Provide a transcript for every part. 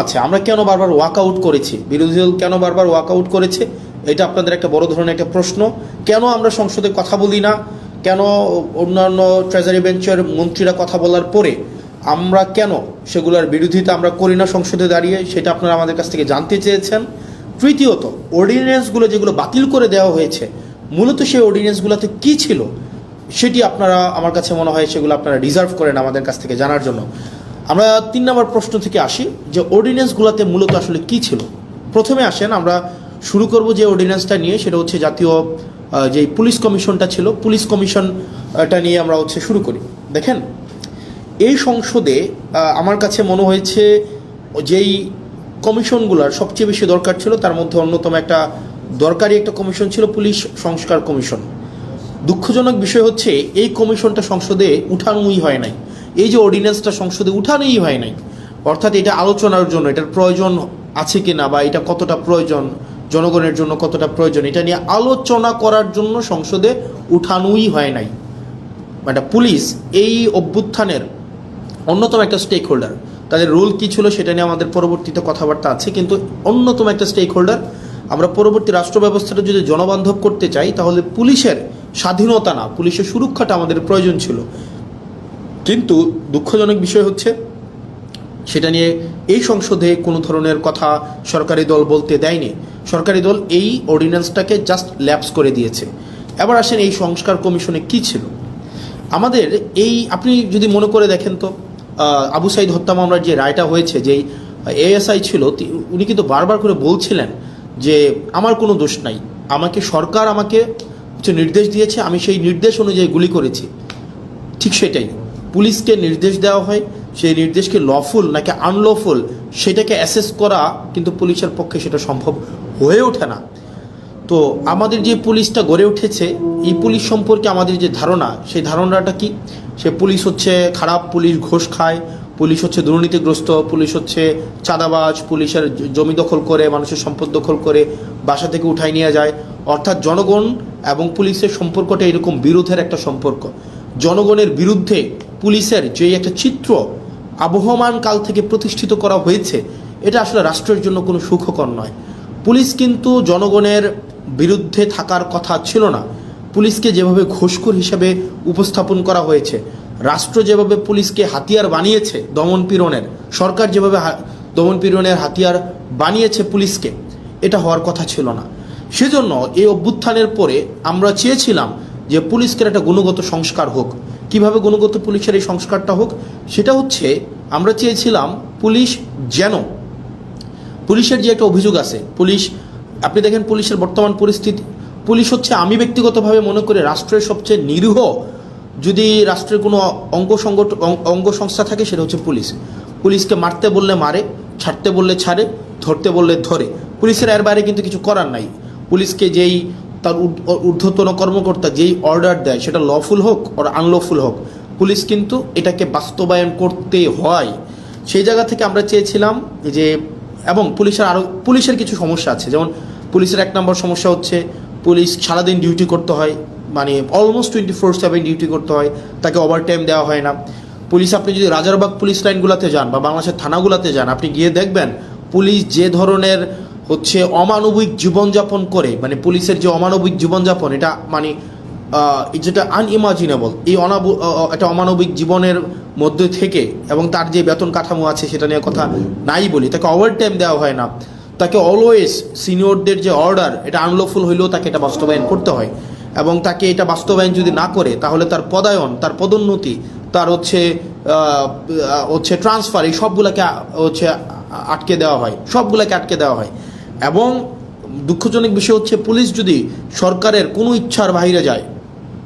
আচ্ছা, আমরা কেন বারবার ওয়াকআউট করেছি, বিরোধী দল কেন বারবার ওয়াকআউট করেছে, এটা আপনাদের একটা বড় ধরনের একটা প্রশ্ন। কেন আমরা সংসদে কথা বলি না, কেন অন্যান্য ট্রেজারি বেঞ্চের মন্ত্রীরা কথা বলার পরে আমরা কেন সেগুলোর বিরোধিতা আমরা করি না সংসদে দাঁড়িয়ে, সেটা আপনারা আমাদের কাছ থেকে জানতে চেয়েছেন। তৃতীয়ত, অর্ডিন্যান্সগুলো যেগুলো বাতিল করে দেওয়া হয়েছে, মূলত সেই অর্ডিন্যান্সগুলোতে কী ছিল সেটি আপনারা, আমার কাছে মনে হয় সেগুলো আপনারা ডিজার্ভ করেন আমাদের কাছ থেকে জানার জন্য। আমরা 3 নম্বর প্রশ্ন থেকে আসি যে অর্ডিন্যান্সগুলোতে মূলত আসলে কী ছিল। প্রথমে আসেন, আমরা শুরু করব যে অর্ডিন্যান্সটা নিয়ে, সেটা হচ্ছে জাতীয় যে পুলিশ কমিশনটা ছিল, পুলিশ কমিশনটা নিয়ে আমরা শুরু করি। দেখেন, এই সংসদে আমার কাছে মনে হয়েছে যেই কমিশনগুলোর সবচেয়ে বেশি দরকার ছিল তার মধ্যে অন্যতম একটা দরকারি একটা কমিশন ছিল পুলিশ সংস্কার কমিশন। দুঃখজনক বিষয় হচ্ছে এই কমিশনটা সংসদে উঠানোই হয় নাই, এই যে অর্ডিন্যান্সটা সংসদে উঠানোই হয় নাই। অর্থাৎ এটা আলোচনার জন্য এটার প্রয়োজন আছে কিনা বা এটা কতটা প্রয়োজন, জনগণের জন্য কতটা প্রয়োজন, এটা নিয়ে আলোচনা করার জন্য সংসদে উঠানোই হয় নাই। মানে পুলিশ এই অভ্যুত্থানের অন্যতম একটা স্টেক হোল্ডার, তাদের রোল কী ছিল সেটা নিয়ে আমাদের পরবর্তীতে কথাবার্তা আছে, কিন্তু অন্যতম একটা স্টেক হোল্ডার। আমরা পরবর্তী রাষ্ট্র ব্যবস্থাটা যদি জনবান্ধব করতে চাই তাহলে পুলিশের স্বাধীনতা না, পুলিশের সুরক্ষাটা আমাদের প্রয়োজন ছিল। কিন্তু দুঃখজনক বিষয় হচ্ছে সেটা নিয়ে এই সংসদে কোনো ধরনের কথা সরকারি দল বলতে দেয়নি। সরকারি দল এই অর্ডিন্যান্সটাকে জাস্ট ল্যাপস করে দিয়েছে। এবার আসেন এই সংস্কার কমিশনে কী ছিল আমাদের। এই আপনি যদি মনে করে দেখেন তো, আবু সাইদ হত্যা মামলার যে রায়টা হয়েছে, যেই এএসআই ছিল উনি কিন্তু বারবার করে বলছিলেন যে আমার কোনো দোষ নাই, সরকার আমাকে নির্দেশ দিয়েছে, আমি সেই নির্দেশ অনুযায়ী গুলি করেছি। ঠিক সেটাই, পুলিশকে নির্দেশ দেওয়া হয়, সেই নির্দেশকে লফুল নাকি আনলফুল সেটাকে অ্যাসেস করা কিন্তু পুলিশের পক্ষে সেটা সম্ভব হয়ে ওঠে না। তো আমাদের যে পুলিশটা গড়ে উঠেছে, এই পুলিশ সম্পর্কে আমাদের যে ধারণা, সেই ধারণাটা কি, সে পুলিশ হচ্ছে খারাপ, পুলিশ ঘোষ খায়, পুলিশ হচ্ছে দুর্নীতিগ্রস্ত, পুলিশ হচ্ছে চাঁদাবাজ, পুলিশের জমি দখল করে, মানুষের সম্পদ দখল করে বাসা থেকে উঠাই নিয়ে যায়। অর্থাৎ জনগণ এবং পুলিশের সম্পর্কটা এরকম বিরোধের একটা সম্পর্ক। জনগণের বিরুদ্ধে পুলিশের যে একটা চিত্র আবহমান কাল থেকে প্রতিষ্ঠিত করা হয়েছে, এটা আসলে রাষ্ট্রের জন্য কোনো সুখকর নয়। পুলিশ কিন্তু জনগণের বিরুদ্ধে থাকার কথা ছিল না। পুলিশকে যেভাবে ঘুষখোর হিসেবে উপস্থাপন করা হয়েছে, রাষ্ট্র যেভাবে পুলিশকে হাতিয়ার বানিয়েছে দমনপীড়নের, সরকার যেভাবে দমনপীড়নের হাতিয়ার বানিয়েছে পুলিশকে, এটা হওয়ার কথা ছিল না। সেজন্য এই অভ্যুত্থানের পরে আমরা চেয়েছিলাম যে পুলিশকে একটা গুণগত সংস্কার হোক। কিভাবে গুণগত পুলিশের এই সংস্কারটা হোক, সেটা হচ্ছে আমরা চেয়েছিলাম পুলিশের যে একটা অভিযোগ আছে, আপনি দেখেন পুলিশের বর্তমান পরিস্থিতি, পুলিশ হচ্ছে, আমি ব্যক্তিগতভাবে মনে করি রাষ্ট্রের সবচেয়ে নিরীহ যদি রাষ্ট্রের কোনো অঙ্গ সংস্থা থাকে সেটা হচ্ছে পুলিশ। পুলিশকে মারতে বললে মারে, ছাড়তে বললে ছাড়ে, ধরতে বললে ধরে। পুলিশের এর বাইরে কিন্তু কিছু করার নাই। পুলিশকে যেই তার ঊর্ধ্বতন কর্মকর্তা যেই অর্ডার দেয়, সেটা লফুল হোক আর আনলফুল হোক, পুলিশ কিন্তু এটাকে বাস্তবায়ন করতে হয়। সেই জায়গা থেকে আমরা চেয়েছিলাম যে, এবং পুলিশের কিছু সমস্যা আছে, যেমন পুলিশের 1 নম্বর সমস্যা হচ্ছে পুলিশ সারাদিন ডিউটি করতে হয়, মানে অলমোস্ট 24/7 ডিউটি করতে হয়, তাকে ওভারটাইম দেওয়া হয় না। পুলিশ, আপনি যদি রাজারবাগ পুলিশ লাইনগুলোতে যান বা বাংলাদেশের থানাগুলোতে যান, আপনি গিয়ে দেখবেন পুলিশ যে ধরনের অমানবিক জীবনযাপন করে, মানে পুলিশের যে অমানবিক জীবনযাপন, এটা মানে যেটা আনইমাজিনেবল, একটা অমানবিক জীবনের মধ্যে থেকে, এবং তার যে বেতন কাঠামো আছে সেটা নিয়ে কথা নাই বলি, তাকে ওভারটাইম দেওয়া হয় না, তাকে অলওয়েজ সিনিয়রদের যে অর্ডার, এটা আনলফুল হইলেও তাকে এটা বাস্তবায়ন করতে হয়, এবং তাকে এটা বাস্তবায়ন যদি না করে তাহলে তার পদায়ন, তার পদোন্নতি, তার ট্রান্সফার, এই সবগুলোকে আটকে দেওয়া হয়, সবগুলোকে আটকে দেওয়া হয়। এবং দুঃখজনক বিষয় হচ্ছে, পুলিশ যদি সরকারের কোনো ইচ্ছার বাইরে যায়,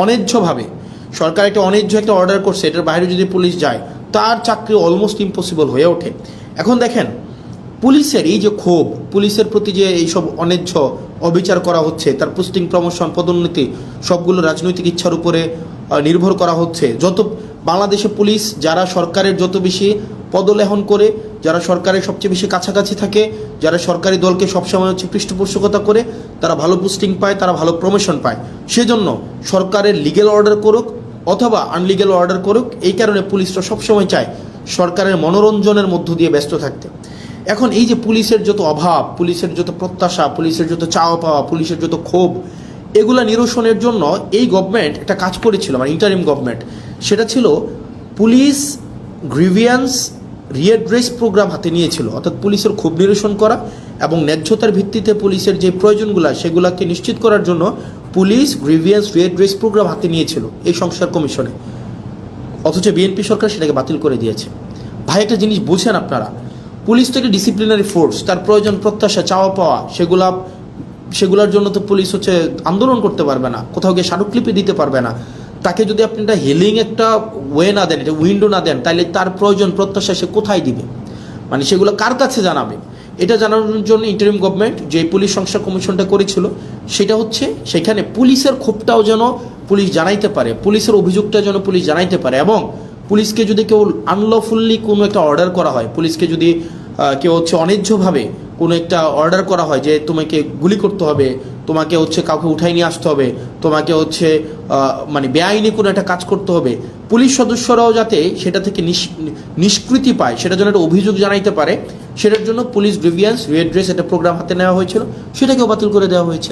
অন্যায্যভাবে সরকার একটা অন্যায্য একটা অর্ডার করছে, এটার বাইরে যদি পুলিশ যায়, তার চাকরি অলমোস্ট ইম্পসিবল হয়ে ওঠে। এখন দেখেন, পুলিশের এই যে ক্ষোভ, পুলিশের প্রতি যে এইসব অন্যায্য অবিচার করা হচ্ছে, তার পোস্টিং, প্রমোশন, পদোন্নতি সবগুলো রাজনৈতিক ইচ্ছার উপরে নির্ভর করা হচ্ছে। বাংলাদেশে পুলিশ যারা সরকারের যত বেশি পদলেহন করে, যারা সরকারের সবচেয়ে বেশি কাছাকাছি থাকে, যারা সরকারি দলকে সবসময় পৃষ্ঠপোষকতা করে, তারা ভালো পোস্টিং পায়, তারা ভালো প্রমোশন পায়। সেজন্য সরকারের লিগ্যাল অর্ডার করুক অথবা আনলিগ্যাল অর্ডার করুক, এই কারণে পুলিশরা সবসময় চায় সরকারের মনোরঞ্জনের মধ্য দিয়ে ব্যস্ত থাকতে। এখন এই যে পুলিশের যত অভাব, পুলিশের যত প্রত্যাশা, পুলিশের যত চাওয়া পাওয়া, পুলিশের যত ক্ষোভ, এগুলা নিরসনের জন্য এই গভর্নমেন্ট একটা কাজ করেছিল, মানে ইন্টারিম গভর্নমেন্ট, সেটা ছিল পুলিশ গ্রিভিয়েন্স রিএড্রেস প্রোগ্রাম হাতে নিয়েছিল। অর্থাৎ পুলিশের ক্ষোভ নিরসন করা এবং ন্যায্যতার ভিত্তিতে পুলিশের যে প্রয়োজনগুলো সেগুলোকে নিশ্চিত করার জন্য পুলিশ গ্রিভিয়েন্স রিএড্রেস প্রোগ্রাম হাতে নিয়েছিল এই সংস্কার কমিশনে। অথচ বিএনপি সরকার সেটাকে বাতিল করে দিয়েছে। ভাই, একটা জিনিস বুঝেন আপনারা, পুলিশ তো একটা ডিসিপ্লিনারি ফোর্স, তার প্রয়োজন প্রত্যাশা চাওয়া পাওয়া সেগুলোর জন্য তো পুলিশ হচ্ছে আন্দোলন করতে পারবে না, কোথাও গিয়ে স্মারকলিপি দিতে পারবে না। তাকে যদি আপনি একটা হিলিং একটা ওয়ে না দেন, একটা উইন্ডো না দেন, তাহলে তার প্রয়োজন প্রত্যাশা সে কোথায় দিবে, মানে সেগুলো কার কাছে জানাবে? এটা জানানোর জন্য ইন্টারিম গভর্নমেন্ট যে পুলিশ সংস্কার কমিশনটা করেছিল, সেটা হচ্ছে সেখানে পুলিশের ক্ষোভটাও যেন পুলিশ জানাইতে পারে, পুলিশের অভিযোগটা যেন পুলিশ জানাইতে পারে। এবং পুলিশকে যদি কেউ আনলফুল্লি কোনো একটা অর্ডার করা হয়, পুলিশকে যদি কেউ হচ্ছে অন্যায্যভাবে কোনো একটা অর্ডার করা হয় যে তোমাকে গুলি করতে হবে, তোমাকে হচ্ছে কাউকে উঠাই নিয়ে আসতে হবে, তোমাকে হচ্ছে মানে বেআইনি কোনো একটা কাজ করতে হবে, পুলিশ সদস্যরাও যাতে সেটা থেকে নিষ্কৃতি পায়, সেটা যেন একটা অভিযোগ জানাইতে পারে, সেটার জন্য পুলিশ গ্রিভিয়েন্স রিএড্রেস একটা প্রোগ্রাম হাতে নেওয়া হয়েছিল, সেটাকেও বাতিল করে দেওয়া হয়েছে।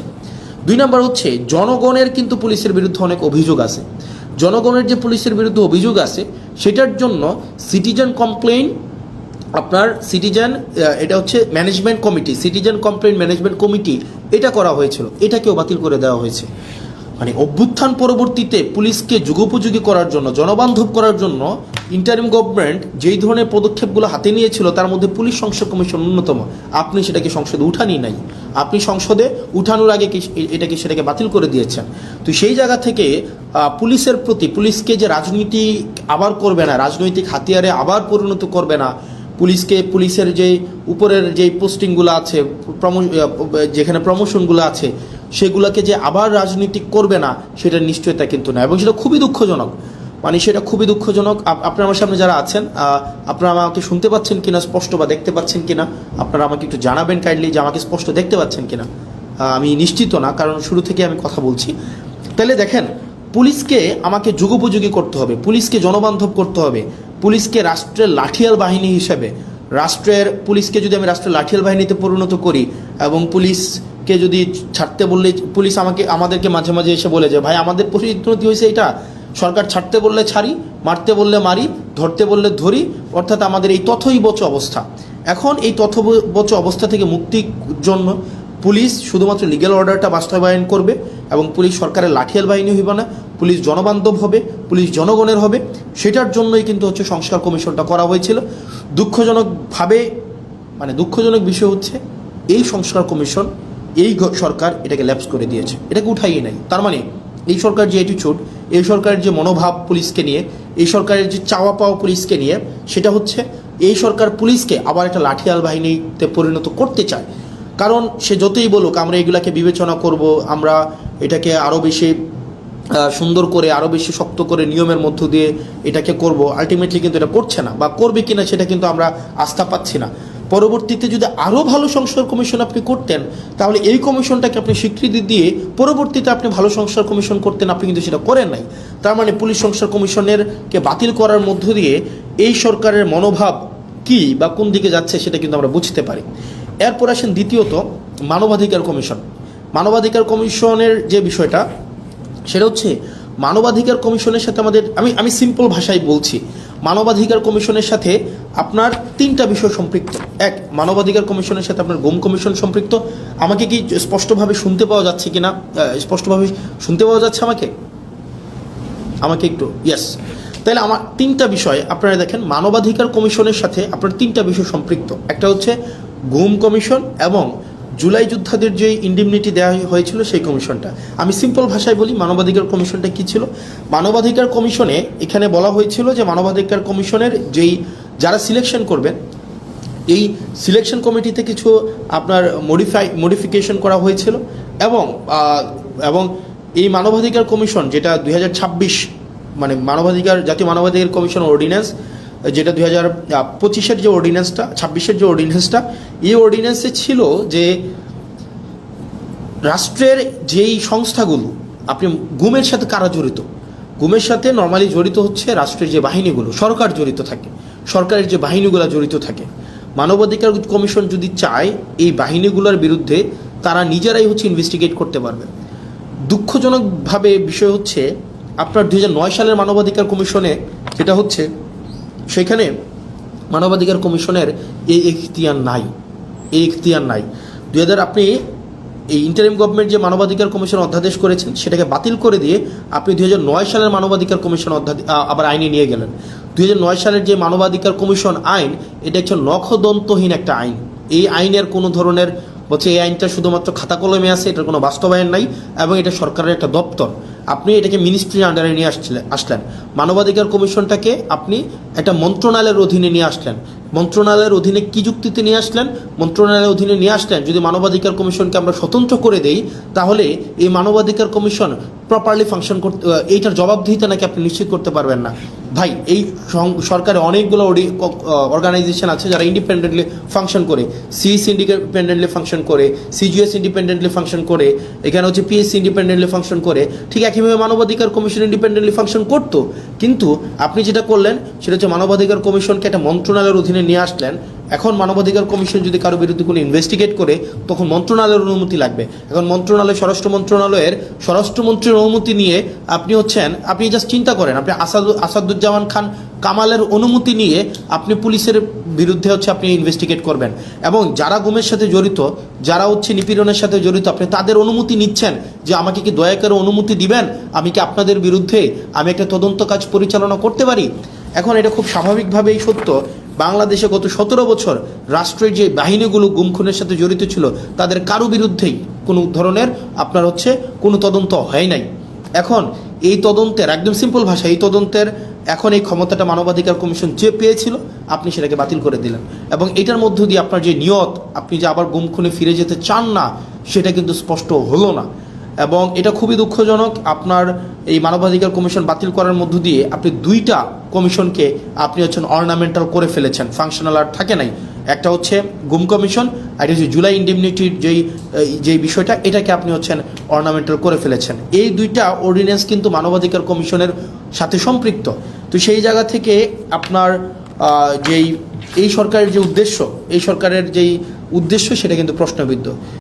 2 নম্বর হচ্ছে জনগণের কিন্তু পুলিশের বিরুদ্ধে অনেক অভিযোগ আছে। জনগণের যে পুলিশের বিরুদ্ধে অভিযোগ আছে সেটার জন্য সিটিজেন কমপ্লেইন এটা হচ্ছে management committee, citizen complain management committee, এটা করা হয়েছিল, এটাকেও বাতিল করে দেওয়া হয়েছে। মানে অভ্যুত্থান পরবর্তীতে পুলিশকে যুগোপযোগী করার জন্য, জনবান্ধব করার জন্য ইন্টারিম গভর্নমেন্ট যেই ধরনের পদক্ষেপগুলো হাতে নিয়েছিল তার মধ্যে পুলিশ সংস্কার কমিশন অন্যতম। আপনি সেটাকে সংসদে উঠানি নাই, আপনি সংসদে উঠানোর আগে সেটাকে বাতিল করে দিয়েছেন। তো সেই জায়গা থেকে পুলিশের প্রতি, পুলিশকে যে রাজনীতি আবার করবে না, রাজনৈতিক হাতিয়ারে আবার পরিণত করবে না, পুলিশের যে উপরের যে পোস্টিংগুলো আছে, যেখানে প্রমোশনগুলো আছে, সেগুলোকে যে আবার রাজনীতিক করবে না, সেটার নিশ্চয়তা কিন্তু না। এবং সেটা খুবই দুঃখজনক, মানে সেটা খুবই দুঃখজনক। আপনারা আমার সামনে যারা আছেন, আপনারা আমাকে শুনতে পাচ্ছেন কিনা স্পষ্ট, বা দেখতে পাচ্ছেন কিনা, আপনারা আমাকে একটু জানাবেন কাইন্ডলি যে আমাকে স্পষ্ট দেখতে পাচ্ছেন কিনা। আমি নিশ্চিত না, কারণ শুরু থেকে আমি কথা বলছি। তাহলে দেখেন, পুলিশকে আমাকে যুগোপযোগী করতে হবে, পুলিশকে জনবান্ধব করতে হবে, পুলিশকে রাষ্ট্রের লাঠিয়াল বাহিনী হিসেবে, পুলিশকে যদি আমি রাষ্ট্রের লাঠিয়াল বাহিনীতে পরিণত করি, এবং পুলিশকে যদি ছাড়তে বললে, পুলিশ আমাদেরকে মাঝে মাঝে এসে বলে যে ভাই আমাদের পরিণতি হয়েছে এটা, সরকার ছাড়তে বললে ছাড়ি, মারতে বললে মারি, ধরতে বললে ধরি, অর্থাৎ আমাদের এই তথৈবচ অবস্থা। এখন এই তথৈবচ অবস্থা থেকে মুক্তির জন্য পুলিশ শুধুমাত্র লিগ্যাল অর্ডারটা বাস্তবায়ন করবে, এবং পুলিশ সরকারের লাঠিয়াল বাহিনী হইবে না, পুলিশ জনবান্ধব হবে, পুলিশ জনগণের হবে। সেটার জন্যই কিন্তু হচ্ছে সংস্কার কমিশনটা করা হয়েছিল। দুঃখজনক বিষয় হচ্ছে এই সংস্কার কমিশন, এই সরকার এটাকে ল্যাপস করে দিয়েছে, এটাকে উঠাইয়ে নাই। তার মানে এই সরকার যে অ্যাটিটিউড, এই সরকারের যে মনোভাব পুলিশকে নিয়ে, এই সরকারের যে চাওয়া পাওয়া পুলিশকে নিয়ে, সেটা হচ্ছে এই সরকার পুলিশকে আবার একটা লাঠিয়াল বাহিনীতে পরিণত করতে চায়। কারণ সে যতই বলুক আমরা এগুলাকে বিবেচনা করব, আমরা এটাকে আরও বেশি সুন্দর করে, আরও বেশি শক্ত করে নিয়মের মধ্য দিয়ে এটাকে করব, আলটিমেটলি কিন্তু এটা করছে না, বা করবে কিনা সেটা কিন্তু আমরা আস্থা পাচ্ছি না। পরবর্তীতে যদি আরও ভালো সংস্কার কমিশন আপনি করতেন, তাহলে এই কমিশনটাকে আপনি স্বীকৃতি দিয়ে পরবর্তীতে আপনি ভালো সংস্কার কমিশন করতেন, আপনি কিন্তু সেটা করেন নাই। তার মানে পুলিশ সংস্কার কমিশনেরকে বাতিল করার মধ্য দিয়ে এই সরকারের মনোভাব কী বা কোন দিকে যাচ্ছে সেটা কিন্তু আমরা বুঝতে পারি। এরপর আসেন দ্বিতীয়ত মানবাধিকার কমিশন। মানবাধিকার কমিশনের যে বিষয়টা, সেটা হচ্ছে মানবাধিকার কমিশনের সাথে আমি সিম্পল ভাষায় বলছি, মানবাধিকার কমিশনের সাথে আপনার 3টা বিষয় সম্পৃক্ত। এক, মানবাধিকার কমিশনের সাথে আপনার গুম কমিশন সম্পৃক্ত। আমাকে কি স্পষ্টভাবে শুনতে পাওয়া যাচ্ছে কিনা? স্পষ্টভাবে শুনতে পাওয়া যাচ্ছে আমাকে একটু? ইয়েস। তাহলে আমার 3টা বিষয় আপনারা দেখেন, মানবাধিকার কমিশনের সাথে আপনার 3টা বিষয় সম্পৃক্ত। একটা হচ্ছে গুম কমিশন, এবং জুলাই যোদ্ধাদের যে ইন্ডিমনিটি দেওয়া হয়েছিল সেই কমিশনটা। আমি সিম্পল ভাষায় বলি মানবাধিকার কমিশনটা কী ছিল। মানবাধিকার কমিশনে এখানে বলা হয়েছিল যে মানবাধিকার কমিশনের যারা সিলেকশন করবেন, এই সিলেকশন কমিটিতে কিছু আপনার মডিফিকেশন করা হয়েছিল, এবং এই মানবাধিকার কমিশন যেটা 2026 মানে জাতীয় মানবাধিকার কমিশন অর্ডিন্যান্স, যেটা 2025-এর যে অর্ডিন্যান্সটা, 26-এর যে অর্ডিন্যান্সটা, এই অর্ডিন্যান্সে ছিল যে রাষ্ট্রের যেই সংস্থাগুলো, আপনি গুমের সাথে কারা জড়িত, গুমের সাথে নর্মালি জড়িত হচ্ছে রাষ্ট্রের যে বাহিনীগুলো, সরকার জড়িত থাকে, সরকারের যে বাহিনীগুলো জড়িত থাকে, মানবাধিকার কমিশন যদি চায় এই বাহিনীগুলোর বিরুদ্ধে তারা নিজেরাই হচ্ছে ইনভেস্টিগেট করতে পারবে। দুঃখজনকভাবে বিষয় হচ্ছে আপনার 2009 সালের মানবাধিকার কমিশনে যেটা হচ্ছে সেখানে মানবাধিকার কমিশনের এই এখতিয়ার নাই। আপনি এই ইন্টারিম গভর্নমেন্ট যে মানবাধিকার কমিশন অধ্যাদেশ করেছেন সেটাকে বাতিল করে দিয়ে আপনি 2009 সালের মানবাধিকার কমিশন আবার আইনে নিয়ে গেলেন। 2009 সালের যে মানবাধিকার কমিশন আইন এটা একটা নখদন্তহীন একটা আইন। এই আইনের কোনো ধরনের বলছে এই আইনটা শুধুমাত্র খাতা কলমে আছে, এটার কোনো বাস্তবায়ন নাই এবং এটা সরকারের একটা দপ্তর। আপনি এটাকে মিনিস্ট্রির আন্ডারে নিয়ে আসলেন। মানবাধিকার কমিশনটাকে আপনি একটা মন্ত্রণালয়ের অধীনে নিয়ে আসলেন। মন্ত্রণালয়ের অধীনে কি যুক্তিতে নিয়ে আসলেন? মন্ত্রণালয়ের অধীনে নিয়ে আসলেন যদি মানবাধিকার কমিশনকে আমরা স্বতন্ত্র করে দেই তাহলে এই মানবাধিকার কমিশন প্রপারলি ফাংশন করতে, এইটার জবাবদিহিতা নাকি আপনি নিশ্চিত করতে পারবেন না। ভাই, এই সরকারে অনেকগুলো অর্গানাইজেশন আছে যারা ইন্ডিপেন্ডেন্টলি ফাংশন করে। সিএস ইন্ডিপেন্ডেন্টলি ফাংশন করে, সিজিএস ইন্ডিপেন্ডেন্টলি ফাংশন করে, এখানে হচ্ছে পিএসসি ইন্ডিপেন্ডেন্টলি ফাংশন করে। ঠিক একইভাবে মানবাধিকার কমিশন ইন্ডিপেন্ডেন্টলি ফাংশন করতো, কিন্তু আপনি যেটা করলেন সেটা হচ্ছে মানবাধিকার কমিশনকে একটা মন্ত্রণালয়ের অধীনে নিয়ে আসলেন। এখন মানবাধিকার কমিশন যদি কারো বিরুদ্ধে কোনো ইনভেস্টিগেট করে তখন মন্ত্রণালয়ের অনুমতি লাগবে। এখন স্বরাষ্ট্রমন্ত্রীর অনুমতি নিয়ে আপনি জাস্ট চিন্তা করেন, আপনি আসাদুজ্জামান খান কামালের অনুমতি নিয়ে আপনি পুলিশের বিরুদ্ধে আপনি ইনভেস্টিগেট করবেন এবং যারা গুমের সাথে জড়িত, যারা নিপীড়নের সাথে জড়িত, আপনি তাদের অনুমতি নিচ্ছেন যে আমাকে কি দয়া করে অনুমতি দিবেন, আমি কি আপনাদের বিরুদ্ধে আমি একটা তদন্ত কাজ পরিচালনা করতে পারি। এখন এটা খুব স্বাভাবিকভাবেই সত্য, বাংলাদেশে গত 17 বছর রাষ্ট্রের যে বাহিনীগুলো গুম খুনের সাথে জড়িত ছিল তাদের কারো বিরুদ্ধেই কোনো ধরনের কোনো তদন্ত হয় নাই। এখন এই তদন্তের একদম সিম্পল ভাষা, এই তদন্তের এখন এই ক্ষমতাটা মানবাধিকার কমিশন যে পেয়েছিল আপনি সেটাকে বাতিল করে দিলেন এবং এটার মধ্য দিয়ে আপনার যে নিয়ত, আপনি যে আবার গুম খুনে ফিরে যেতে চান না সেটা কিন্তু স্পষ্ট হলো না এবং এটা খুবই দুঃখজনক। আপনার এই মানবাধিকার কমিশন বাতিল করার মধ্য দিয়ে আপনি দুইটা কমিশনকে আপনি অর্নামেন্টাল করে ফেলেছেন, ফাংশনাল আর থাকে নাই। একটা হচ্ছে গুম কমিশন আর এটা হচ্ছে জুলাই ইন্ডেমনিটির যেই বিষয়টা, এটাকে আপনি অর্নামেন্টাল করে ফেলেছেন। এই দুইটা অর্ডিন্যান্স কিন্তু মানবাধিকার কমিশনের সাথে সম্পৃক্ত। তো সেই জায়গা থেকে আপনার এই সরকারের যে উদ্দেশ্য, সেটা কিন্তু প্রশ্নবিদ্ধ।